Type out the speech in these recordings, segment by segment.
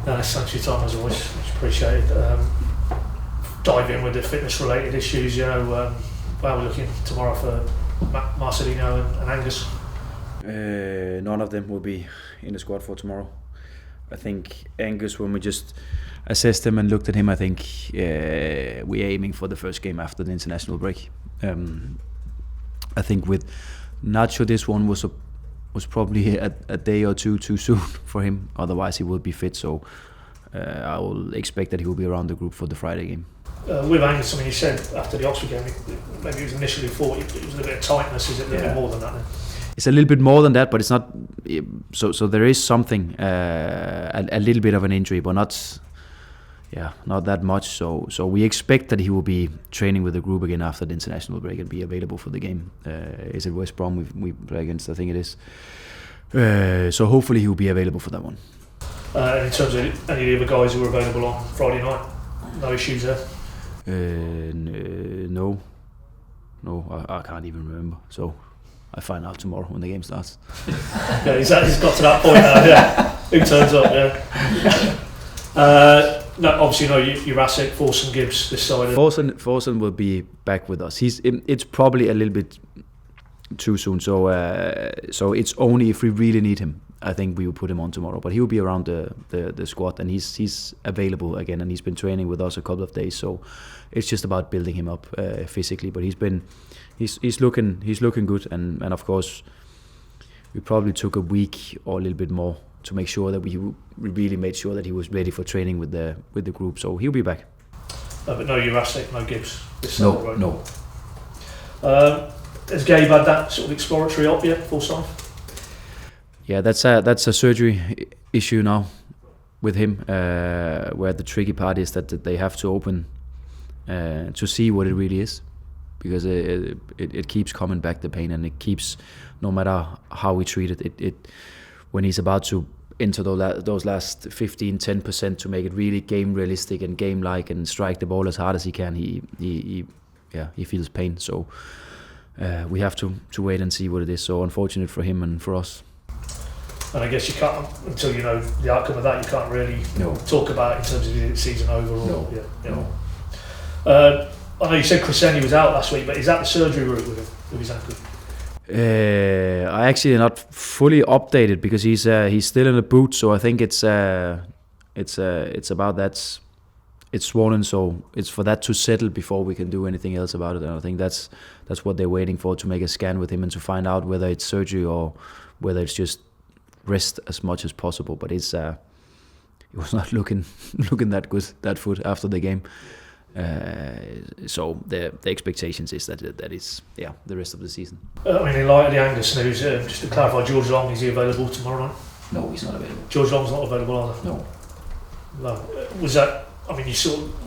Thanks for your time as always. Much appreciated. Dive in with the fitness-related issues. How are we looking tomorrow for Marcelino and Angus? None of them will be in the squad for tomorrow. I think Angus, when we just assessed him and looked at him, I think we're aiming for the first game after the international break. I think with Nacho, this one was probably a day or two too soon for him. Otherwise, he will be fit. So I will expect that he will be around the group for the Friday game. With Angus, I mean, you said after the Oxford game, maybe it was initially thought it was a bit of tightness. Is it a little bit more than that then? It's a little bit more than that, but it's not. So there is something, a little bit of an injury, but not that much. So we expect that he will be training with the group again after the international break and be available for the game. Is it West Brom we play against? I think it is. So hopefully he will be available for that one. And in terms of any of the other guys who were available on Friday night, no issues there? No, I can't even remember. So I find out tomorrow when the game starts. Yeah, he's got to that point now. Yeah, who turns up? Yeah. No, obviously, no. Jurassic, Forson, Gibbs this side. Forson will be back with us. It's probably a little bit too soon. So it's only if we really need him. I think we will put him on tomorrow, but he will be around the squad, and he's available again, and he's been training with us a couple of days. So it's just about building him up physically. But he's looking good, and of course we probably took a week or a little bit more to make sure that we really made sure that he was ready for training with the group. So he'll be back. But no Jurassic, no Gibbs. No. Has Gabe had that sort of exploratory op yet, full time? Yeah, that's a surgery issue now with him, where the tricky part is that they have to open to see what it really is, because it keeps coming back, the pain, and it keeps, no matter how we treat it, when he's about to enter those last 15-10% to make it really game realistic and game like and strike the ball as hard as he can, he feels pain. So we have to wait and see what it is. So unfortunate for him and for us. And I guess you can't, until you know the outcome of that, you can't really talk about it in terms of the season overall. I know you said Crescenti was out last week, but is that the surgery route with his ankle? I actually not fully updated because he's still in the boot, so I think it's about that. It's swollen, so it's for that to settle before we can do anything else about it. And I think that's what they're waiting for, to make a scan with him and to find out whether it's surgery or whether it's just rest as much as possible. But it was not looking that good, that foot, after the game. So the expectations is that is the rest of the season. I mean, in light of the Angus news, just to clarify, George Long, is he available tomorrow night? No, he's not available. George Long's not available either? No. Was that? I mean,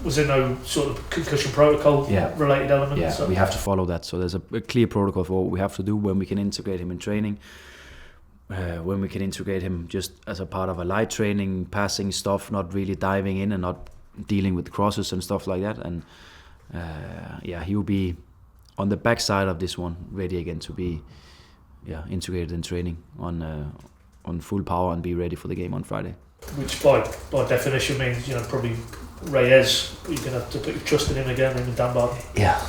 was there no sort of concussion protocol related element? Yeah, so? We have to follow that. So there's a clear protocol for what we have to do when we can integrate him in training. When we can integrate him just as a part of a light training, passing stuff, not really diving in and not dealing with crosses and stuff like that. And he will be on the backside of this one, ready again to be integrated in training on full power and be ready for the game on Friday. Which by definition means, probably Reyes, you're going to have to put your trust in him again, him and Danbard. Yeah.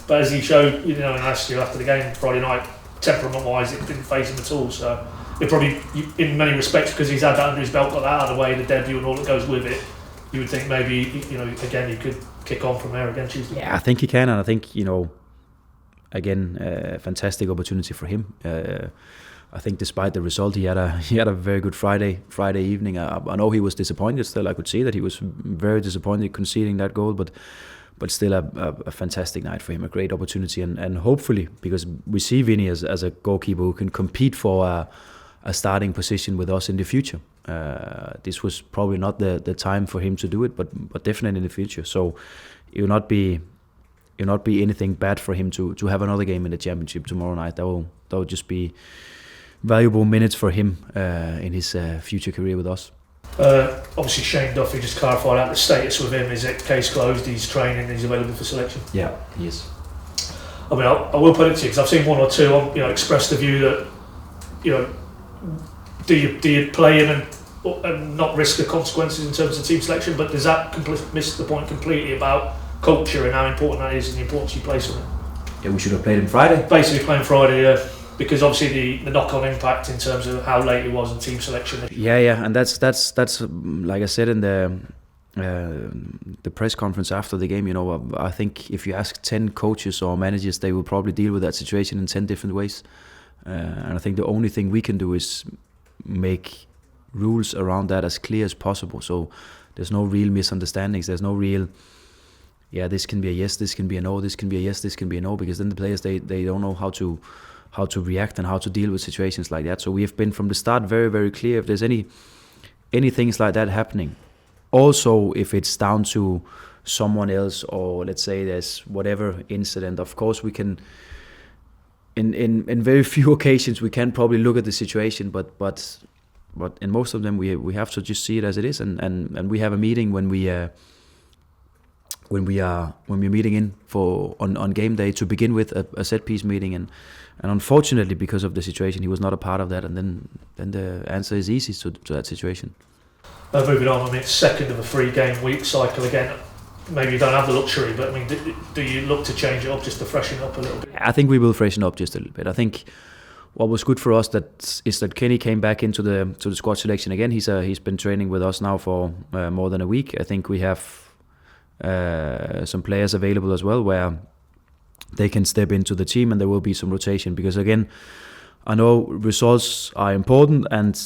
But as he showed, in last year after the game Friday night, temperament-wise, it didn't faze him at all. So it probably, in many respects, because he's had that under his belt, got that out of the way, the debut and all that goes with it, you would think maybe, again, he could kick on from there again Tuesday. Yeah, I think he can, and I think, again, fantastic opportunity for him. I think despite the result, he had a very good Friday evening. I know he was disappointed still. I could see that he was very disappointed conceding that goal, but still a fantastic night for him, a great opportunity, and hopefully, because we see Vinny as a goalkeeper who can compete for a starting position with us in the future. This was probably not the time for him to do it, but definitely in the future. So it will not be anything bad for him to have another game in the championship tomorrow night. That will just be valuable minutes for him in his future career with us. Obviously Shane Duffy, just clarify that the status with him, is it case closed, he's training, he's available for selection? Yeah, he is. I mean, I will put it to you, because I've seen one or two express the view that do you play him and and not risk the consequences in terms of team selection. But does that miss the point completely about culture and how important that is and the importance you place on it? Yeah, we should have played him Friday. Basically playing Friday, yeah. Because obviously the knock-on impact in terms of how late it was in team selection. Yeah, and that's like I said in the press conference after the game. I think if you ask 10 coaches or managers, they will probably deal with that situation in 10 different ways. And I think the only thing we can do is make rules around that as clear as possible. So there's no real misunderstandings. There's no real, this can be a yes, this can be a no, this can be a yes, this can be a no, because then the players they don't know how to react and how to deal with situations like that. So we have been from the start very, very clear if there's any things like that happening. Also, if it's down to someone else, or let's say there's whatever incident, of course we can, in very few occasions we can probably look at the situation, but in most of them we have to just see it as it is, and we have a meeting when we're meeting in on game day to begin with, a set piece meeting, and unfortunately because of the situation he was not a part of that, and then the answer is easy to that situation. Moving on, it's second of a 3-game week cycle again. Maybe you don't have the luxury, but do you look to change it up just to freshen up a little bit? I think we will freshen up just a little bit. I think what was good for us is that Kenny came back into the squad selection again. He's been training with us now for more than a week. I think we have some players available as well where they can step into the team, and there will be some rotation, because again, I know results are important, and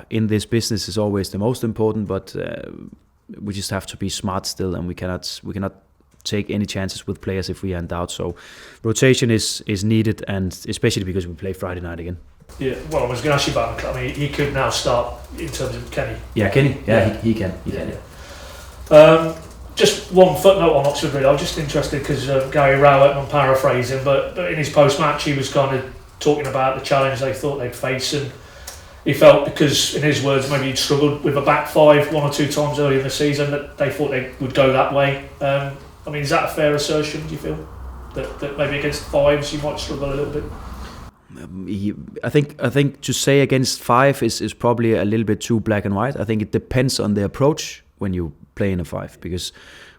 in this business is always the most important, but we just have to be smart still, and we cannot take any chances with players if we are in doubt. So rotation is needed, and especially because we play Friday night again. Yeah, well, I was going to ask you about him. I mean, he could now start in terms of Kenny. Yeah, Kenny. Yeah, he can. Just one footnote on Oxford, really. I was just interested because Gary Rowett, and I'm paraphrasing, but in his post-match he was kind of talking about the challenge they thought they'd face, and he felt, because in his words maybe he'd struggled with a back five one or two times earlier in the season, that they thought they would go that way. I mean, is that a fair assertion, do you feel? That maybe against fives you might struggle a little bit? I think to say against five is probably a little bit too black and white. I think it depends on the approach when you play in a five, because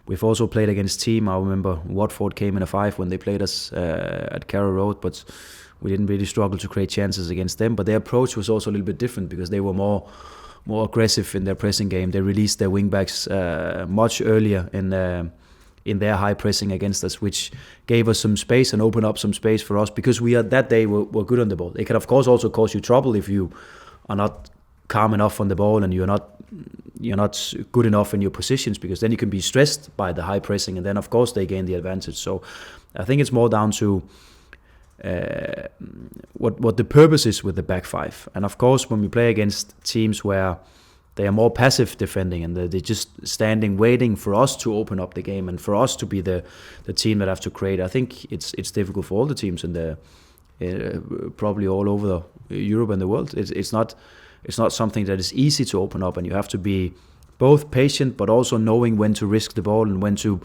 we've also played against team. I remember Watford came in a five when they played us at Carrow Road, but we didn't really struggle to create chances against them. But their approach was also a little bit different, because they were more aggressive in their pressing game. They released their wing backs much earlier in their high pressing against us, which gave us some space and opened up some space for us, because we that day were good on the ball. It can of course also cause you trouble if you are not calm enough on the ball and you're not good enough in your positions, because then you can be stressed by the high pressing, and then of course they gain the advantage. So I think it's more down to what the purpose is with the back five. And of course when we play against teams where they are more passive defending and they're just standing waiting for us to open up the game and for us to be the team that have to create, I think it's difficult for all the teams in the probably all over Europe and the world. It's not something that is easy to open up, and you have to be both patient but also knowing when to risk the ball and when to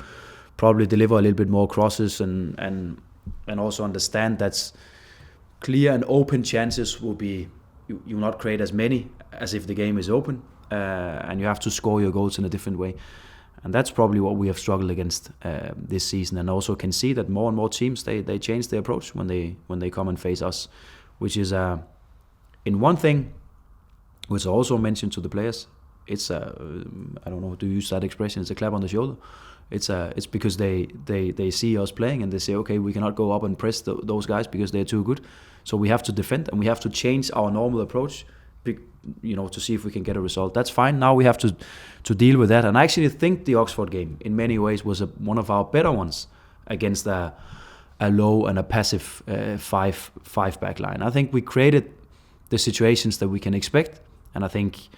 probably deliver a little bit more crosses, and also understand that clear and open chances will be, you will not create as many as if the game is open, and you have to score your goals in a different way. And that's probably what we have struggled against this season, and also can see that more and more teams they change their approach when they come and face us, which is in one thing which I also mentioned to the players, it's I don't know, to use that expression, it's a clap on the shoulder. It's because they see us playing and they say, okay, we cannot go up and press those guys because they're too good, so we have to defend and we have to change our normal approach, to see if we can get a result. That's fine. Now we have to deal with that. And I actually think the Oxford game in many ways was one of our better ones against a low and a passive five back line. I think we created the situations that we can expect, and I think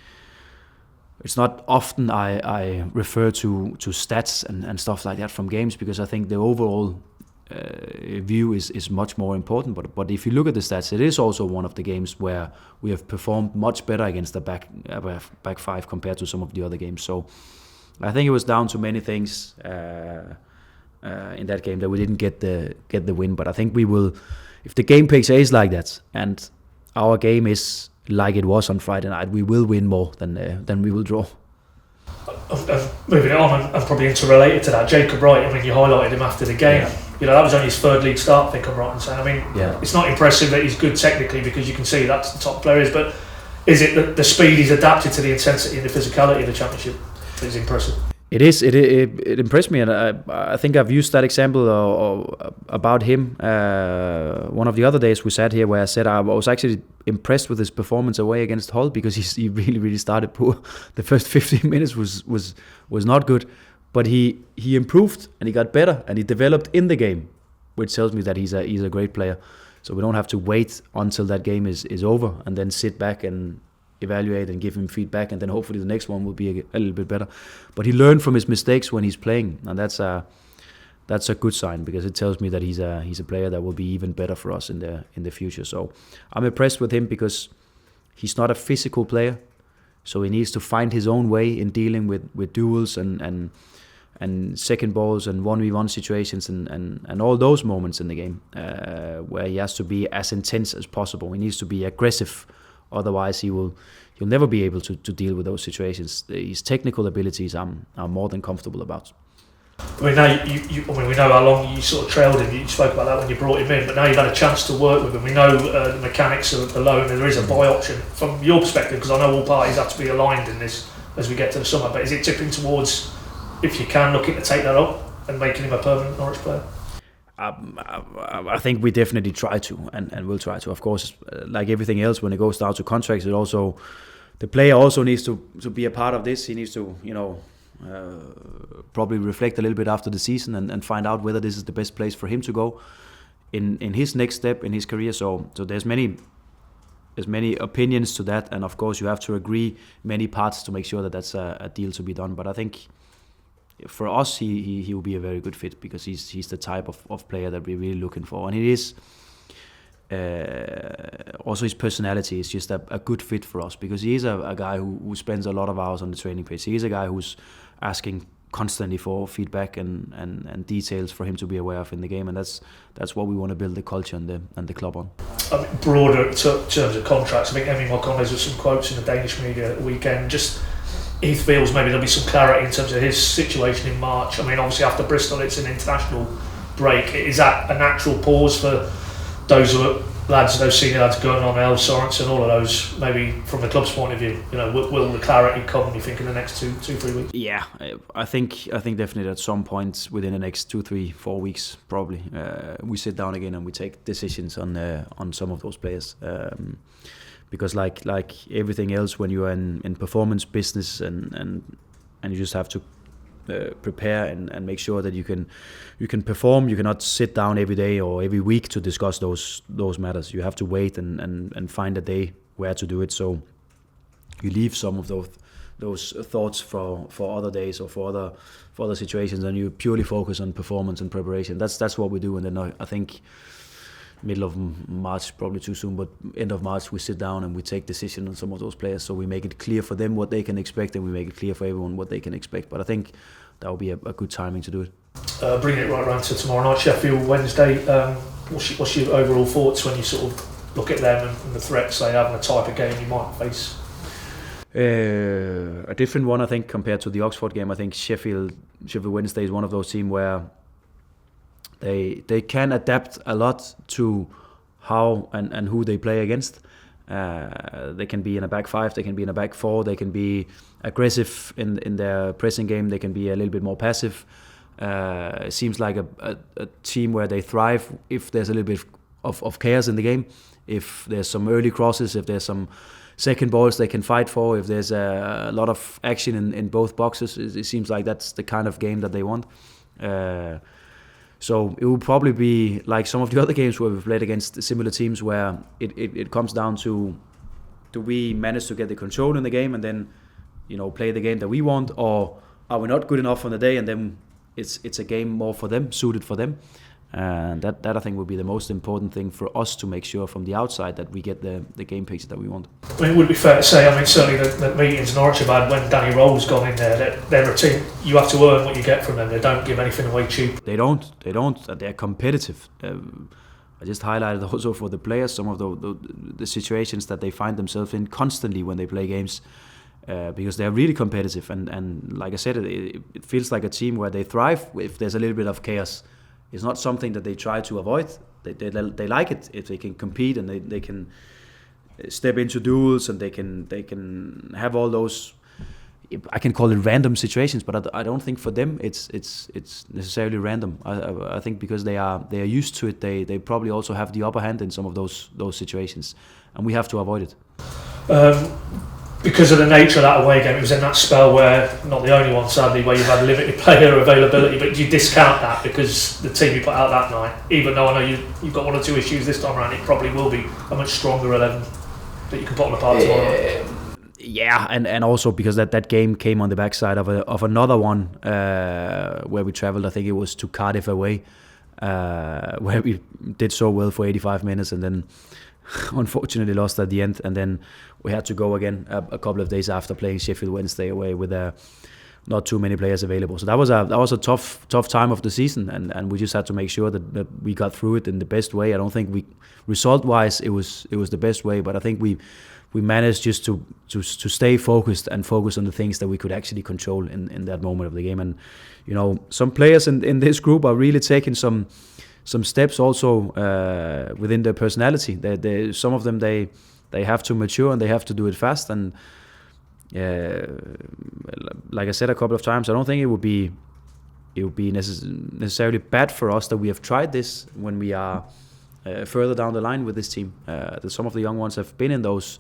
it's not often I refer to stats and stuff like that from games, because I think the overall view is much more important. But if you look at the stats, it is also one of the games where we have performed much better against the back five compared to some of the other games. So I think it was down to many things in that game that we didn't get the win. But I think we will, if the game picture is like that and our game is like it was on Friday night. We will win more than we will draw. Moving on and probably interrelated to that, Jacob Wright, I mean, you highlighted him after the game. Yeah. You know, that was only his third league start, I think I'm right in saying. I mean, It's not impressive that he's good technically because you can see that's the top players, but is it the speed he's adapted to the intensity and the physicality of the Championship that is impressive? It is. It impressed me, and I think I've used that example about him one of the other days we sat here, where I said I was actually impressed with his performance away against Hull because he really started poor. The first 15 minutes was not good, but he improved and he got better and he developed in the game, which tells me that he's a great player. So we don't have to wait until that game is over and then sit back and evaluate and give him feedback, and then hopefully the next one will be a little bit better. But he learned from his mistakes when he's playing, and that's a good sign because it tells me that he's a player that will be even better for us in the future. So I'm impressed with him because he's not a physical player, so he needs to find his own way in dealing with duels and second balls and 1v1 situations and all those moments in the game where he has to be as intense as possible. He needs to be aggressive. Otherwise, he'll never be able to deal with those situations. His technical abilities, I'm more than comfortable about. I mean, now we know how long you sort of trailed him. You spoke about that when you brought him in, but now you've had a chance to work with him. We know the mechanics are low, and there is a buy option from your perspective, because I know all parties have to be aligned in this as we get to the summer. But is it tipping towards, if you can, looking to take that up and making him a permanent Norwich player? I think we definitely try to, and will try to. Of course, like everything else, when it goes down to contracts, the player also needs to be a part of this. He needs to, probably reflect a little bit after the season and find out whether this is the best place for him to go in his next step in his career. So there's many opinions to that, and of course you have to agree many parts to make sure that that's a deal to be done. But I think for us, he will be a very good fit because he's the type of player that we're really looking for, and it is also his personality is just a good fit for us because he is a guy who spends a lot of hours on the training pitch. He is a guy who's asking constantly for feedback and details for him to be aware of in the game, and that's what we want to build the culture and the club on. I mean, broader terms of contracts, I think Emmy Marcondes with some quotes in the Danish media at the weekend. Just he feels maybe there'll be some clarity in terms of his situation in March. I mean, obviously after Bristol, it's an international break. Is that a natural pause for those senior lads going on, El Sorensen, all of those? Maybe from the club's point of view, will the clarity come? You think in the next 2-3 weeks? Yeah, I think definitely at some point within the next 2, 3, 4 weeks, probably we sit down again and we take decisions on some of those players. Because like everything else, when you are in performance business and you just have to prepare and make sure that you can perform. You cannot sit down every day or every week to discuss those matters. You have to wait and find a day where to do it. So you leave some of those thoughts for other days or for other situations, and you purely focus on performance and preparation. That's what we do. And then I think middle of March, probably too soon, but end of March we sit down and we take decision on some of those players, so we make it clear for them what they can expect and we make it clear for everyone what they can expect. But I think that will be a good timing to do it. Bringing it right around to tomorrow night, Sheffield Wednesday, what's your overall thoughts when you sort of look at them and the threats they have and the type of game you might face? A different one, I think, compared to the Oxford game. I think Sheffield Wednesday is one of those teams where they can adapt a lot to how and who they play against. They can be in a back five, they can be in a back four, they can be aggressive in their pressing game, they can be a little bit more passive. It seems like a team where they thrive if there's a little bit of chaos in the game, if there's some early crosses, if there's some second balls they can fight for, if there's a lot of action in both boxes. It seems like that's the kind of game that they want. So it will probably be like some of the other games where we've played against similar teams, where it comes down to, do we manage to get the control in the game and then play the game that we want, or are we not good enough on the day and then it's a game more for them, suited for them. And that I think would be the most important thing for us to make sure from the outside that we get the game picture that we want. I mean, it would be fair to say, certainly the meetings Norwich have had when Danny Rowe's gone in there, they're a team, you have to earn what you get from them. They don't give anything away cheap. They don't. They're competitive. I just highlighted also for the players some of the situations that they find themselves in constantly when they play games, because they're really competitive, and like I said, it feels like a team where they thrive if there's a little bit of chaos. It's not something that they try to avoid. They like it if they can compete and they can step into duels, and they can have all those, I can call it random situations, but I don't think for them it's necessarily random. I think because they are used to it, they probably also have the upper hand in some of those situations, and we have to avoid it. Because of the nature of that away game, it was in that spell where, not the only one sadly, where you've had limited player availability, but you discount that because the team you put out that night, even though I know you've got one or two issues this time around, it probably will be a much stronger 11 that you can put on the park tomorrow. Yeah, and also because that game came on the backside of another one where we travelled. I think it was to Cardiff away, where we did so well for 85 minutes and then unfortunately lost at the end, and then we had to go again a couple of days after playing Sheffield Wednesday away with not too many players available. So that was a tough time of the season, and we just had to make sure that we got through it in the best way. I don't think result wise it was the best way, but I think we managed just to stay focused and focus on the things that we could actually control in that moment of the game. And you know, some players in this group are really taking some steps also within their personality. Some of them they have to mature and they have to do it fast. And like I said a couple of times, I don't think it would be necessarily bad for us that we have tried this when we are further down the line with this team. That some of the young ones have been in those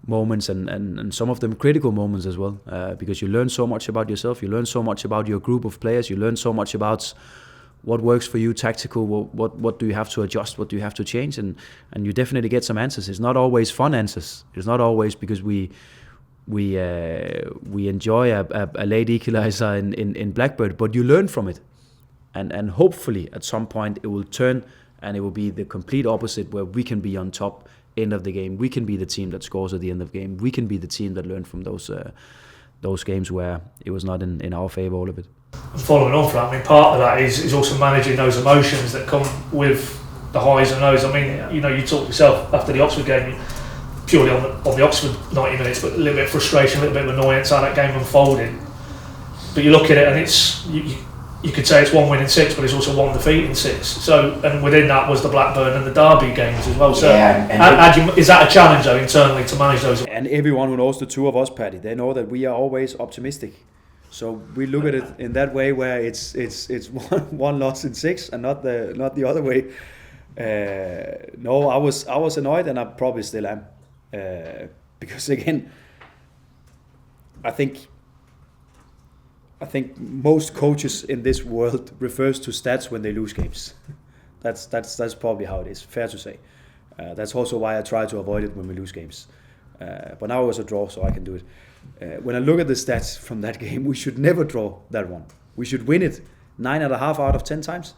moments and some of them critical moments as well, because you learn so much about yourself, you learn so much about your group of players, you learn so much about what works for you tactical, what do you have to adjust, what do you have to change, and you definitely get some answers. It's not always fun answers. It's not always because we enjoy a late equalizer in Blackbird, but you learn from it, and hopefully at some point it will turn and it will be the complete opposite, where we can be on top end of the game. We can be the team that scores at the end of the game. We can be the team that learned from those games where it was not in our favour, all of it. And following on from that, I mean, part of that is also managing those emotions that come with the highs and lows. I mean, you know, you talked yourself after the Oxford game, purely on the Oxford 90 minutes, but a little bit of frustration, a little bit of annoyance how that game unfolded. But you look at it and it's you could say it's 1 win in 6, but it's also 1 defeat in 6. So, and within that was the Blackburn and the Derby games as well. So, is that a challenge though internally to manage those? And everyone who knows the two of us, Paddy, they know that we are always optimistic. So we look at it in that way, where it's one loss in 6 and not the other way. No, I was annoyed, and I probably still am, because again, I think most coaches in this world refers to stats when they lose games. That's probably how it is. Fair to say. That's also why I try to avoid it when we lose games. But now it was a draw, so I can do it. When I look at the stats from that game, we should never draw that one. We should win it 9.5 out of 10 times.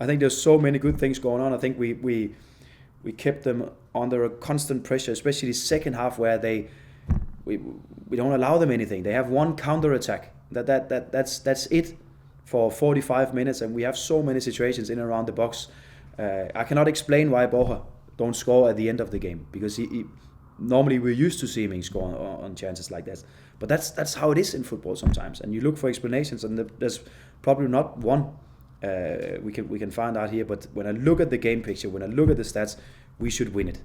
I think there's so many good things going on. I think we kept them under a constant pressure, especially the second half, where we don't allow them anything. They have one counter attack. That's it for 45 minutes, and we have so many situations in and around the box. I cannot explain why Borja don't score at the end of the game, because he normally we're used to seeing him score on chances like that. But that's how it is in football sometimes, and you look for explanations, and there's probably not one we can find out here. But when I look at the game picture, when I look at the stats, we should win it.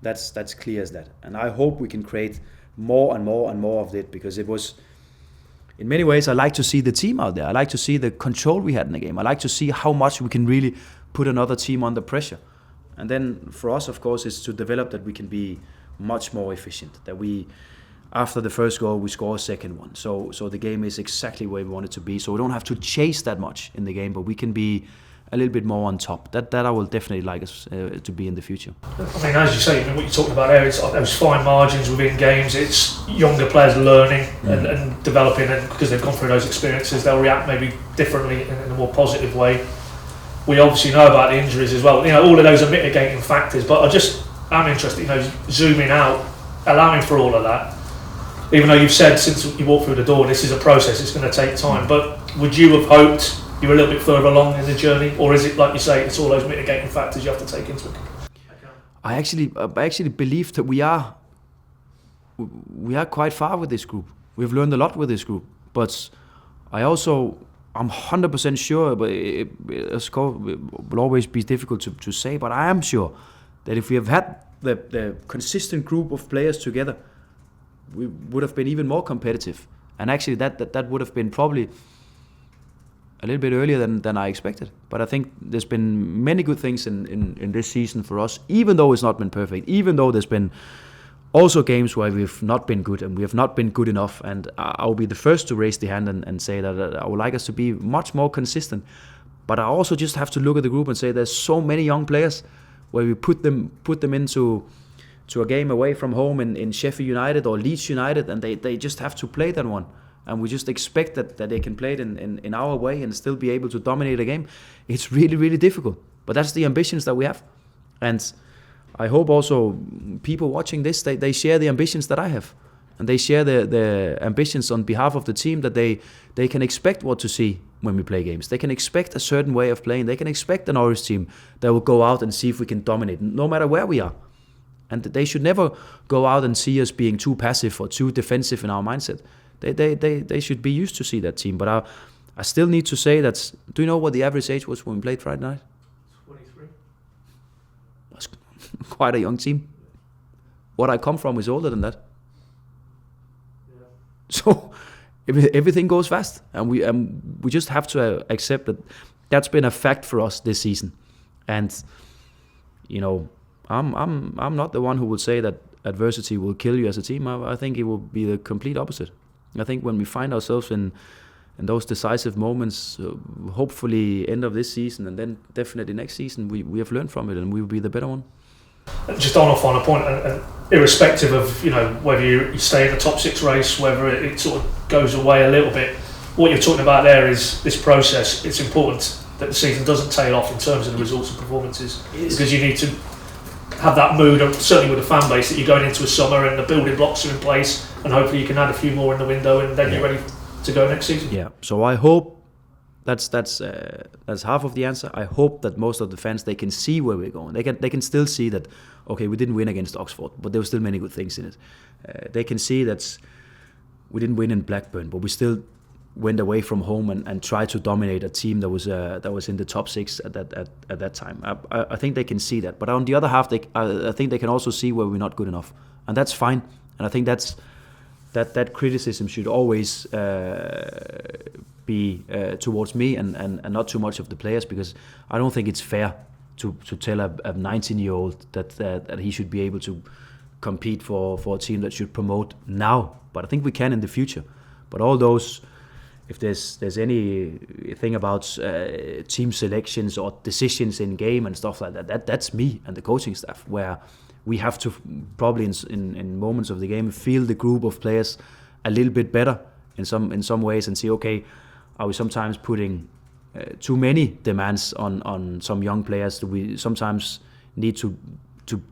That's clear as that, and I hope we can create more and more and more of it, because it was. In many ways, I like to see the team out there. I like to see the control we had in the game. I like to see how much we can really put another team under pressure. And then for us, of course, is to develop that we can be much more efficient. That we, after the first goal, we score a second one. So the game is exactly where we want it to be. So we don't have to chase that much in the game, but we can be a little bit more on top. That I will definitely like us to be in the future. I mean, as you say, what you're talking about there, it's those fine margins within games. It's younger players learning and developing, and because they've gone through those experiences, they'll react maybe differently in a more positive way. We obviously know about the injuries as well. You know, all of those are mitigating factors. But I'm interested, you know, zooming out, allowing for all of that. Even though you've said since you walked through the door, this is a process, it's going to take time. But would you have hoped you're a little bit further along in the journey, or is it like you say, it's all those mitigating factors you have to take into account? I actually believe that we are quite far with this group. We've learned a lot with this group, but I'm 100% sure, but it will always be difficult to say, but I am sure that if we have had the consistent group of players together, we would have been even more competitive. And actually that would have been probably a little bit earlier than I expected. But I think there's been many good things in this season for us, even though it's not been perfect, even though there's been also games where we've not been good and we have not been good enough. And I'll be the first to raise the hand and say that I would like us to be much more consistent. But I also just have to look at the group and say there's so many young players where we put them into a game away from home in Sheffield United or Leeds United, and they just have to play that one. And we just expect that they can play it in our way and still be able to dominate a game. It's really, really difficult. But that's the ambitions that we have. And I hope also people watching this, they share the ambitions that I have. And they share the ambitions on behalf of the team, that they can expect what to see when we play games. They can expect a certain way of playing. They can expect an Norwich team that will go out and see if we can dominate, no matter where we are. And they should never go out and see us being too passive or too defensive in our mindset. They should be used to see that team. But I still need to say that, do you know what the average age was when we played Friday night? 23. That's quite a young team. What I come from is older than that. Yeah. So everything goes fast, and we just have to accept that that's been a fact for us this season. And you know, I'm not the one who will say that adversity will kill you as a team. I think it will be the complete opposite. I think when we find ourselves in those decisive moments, hopefully end of this season and then definitely next season, we have learned from it and we will be the better one. Just on off on a point, and irrespective of whether you stay in the top 6 race, whether it sort of goes away a little bit, what you're talking about there is this process. It's important that the season doesn't tail off in terms of the results and performances, because you need to have that mood, certainly with the fan base, that you're going into a summer and the building blocks are in place, and hopefully you can add a few more in the window, and then you're ready to go next season. Yeah. So I hope that's half of the answer. I hope that most of the fans, they can see where we're going. They can still see that, okay, we didn't win against Oxford, but there were still many good things in it. They can see that we didn't win in Blackburn, but we still went away from home and tried to dominate a team that was in the top 6 at that time. I think they can see that. But on the other half, I think they can also see where we're not good enough, and that's fine. And I think that criticism should always be towards me and not too much of the players, because I don't think it's fair to tell a 19-year-old that he should be able to compete for a team that should promote now. But I think we can in the future. But all those, if there's anything about team selections or decisions in game and stuff like that, that's me and the coaching staff, where we have to probably in moments of the game feel the group of players a little bit better in some ways, and see, okay, are we sometimes putting too many demands on some young players? Do we sometimes need to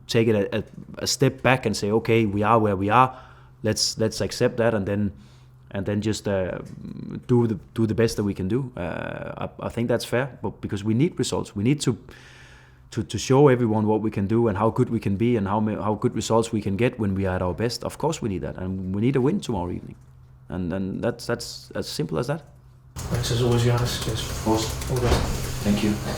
take it a step back and say, okay, we are where we are, let's accept that, and then just do the best that we can do. I think that's fair, but because we need results, we need to show everyone what we can do and how good we can be and how good results we can get when we are at our best. Of course we need that, and we need a win tomorrow evening, and that's as simple as that. Thanks as always, Johannes. Cheers. Of course. All the best. Thank you.